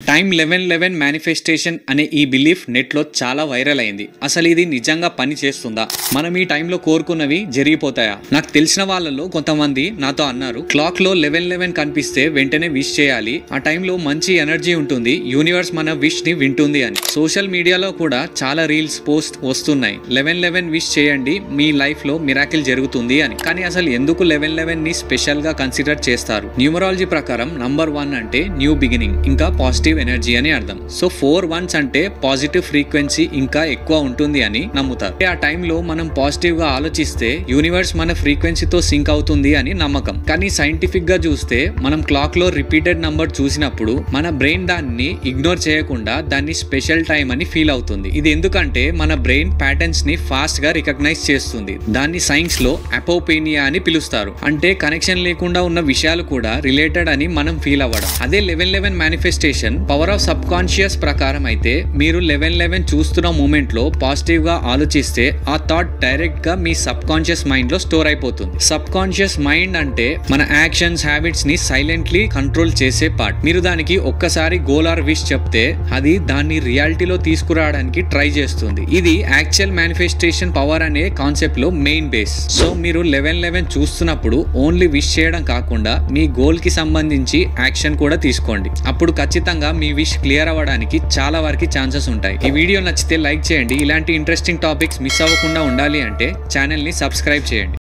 Time 1111 manifestation అనే ఈ belief నెట్లో చాలా వైరల్ అయింది. అసలు ఇది నిజంగా పని చేస్తుందా? మనం ఈ టైంలో కోరుకున్నవి జరిగిపోతాయా? నాకు తెలిసిన వాళ్ళలో కొంతమంది నాతో అన్నారు, క్లాక్ లో 1111 కనిపిస్తే వెంటనే విష్ చేయాలి, ఆ టైంలో మంచి ఎనర్జీ ఉంటుంది, యూనివర్స్ మన విష్ ని వింటుంది అని. సోషల్ మీడియాలో కూడా చాలా రీల్స్ పోస్ట్ వస్తున్నాయి, 1111 విష్ చేయండి, మీ లైఫ్ లో మిరాకిల్ జరుగుతుంది అని. కానీ అసలు ఎందుకు 1111 ని స్పెషల్ గా కన్సిడర్ చేస్తారు? న్యూమరాలజీ ప్రకారం నంబర్ 1 అంటే న్యూ బిగినింగ్, ఇంకా పాజిటివ్ ఎనర్జీ అని అర్థం. సో 4 1s అంటే పాజిటివ్ ఫ్రీక్వెన్సీ ఇంకా ఎక్కువ ఉంటుంది అని నమ్ముతారు. ఆ టైంలో మనం పాజిటివ్ గా ఆలోచిస్తే యూనివర్స్ మన ఫ్రీక్వెన్సీతో సింక్ అవుతుంది అని నమ్మకం. కానీ సైంటిఫిక్ గా చూస్తే మనం క్లాక్ లో రిపీటెడ్ నంబర్ చూసినప్పుడు మన బ్రెయిన్ దాన్ని ఇగ్నోర్ చేయకుండా దాన్ని స్పెషల్ టైం అని ఫీల్ అవుతుంది. ఇది ఎందుకంటే మన బ్రెయిన్ ప్యాటర్న్స్ ని ఫాస్ట్ గా రికగ్నైజ్ చేస్తుంది. దాన్ని సైన్స్ లో అపోపేనియా అని పిలుస్తారు. అంటే కనెక్షన్ లేకుండా ఉన్న విషయాలు కూడా రిలేటెడ్ అని మనం ఫీల్ అవ్వడం. అదే 1111 manifestation power of sub conscious ప్రకారం అయితే మీరు 1111 చూస్తున్న మూమెంట్ లో పాజిటివ్ గా ఆలోచిస్తే ఆ థాట్ డైరెక్ట్ గా మీ సబ్ కాన్షియస్ మైండ్ లో స్టోర్ అయిపోతుంది. సబ్ కాన్షియస్ మైండ్ అంటే మన యాక్షన్స్, హ్యాబిట్స్ ని సైలెంట్లీ కంట్రోల్ చేసే పార్ట్. మీరు దానికి ఒక్కసారి గోల్ ఆర్ విష్ చెప్తే అది దాన్ని రియాలిటీలో తీసుకురావడానికి ట్రై చేస్తుంది. ఇది యాక్చువల్ మేనిఫెస్టేషన్ పవర్ అనే కాన్సెప్ట్ లో మెయిన్ బేస్. సో మీరు 1111 చూస్తున్నప్పుడు ఓన్లీ విష్ చేయడం కాకుండా మీ గోల్ కి సంబంధించి యాక్షన్ కూడా తీసుకోండి. అప్పుడు ఖచ్చితంగా మీ విష్ క్లియర్ అవ్వడానికి చాలా వరకు ఛాన్సెస్ ఉంటాయి. ఈ వీడియో నచ్చితే లైక్ చేయండి. ఇలాంటి ఇంట్రెస్టింగ్ టాపిక్స్ మిస్ అవ్వకుండా ఉండాలి అంటే ఛానల్ ని సబ్స్క్రైబ్ చేయండి.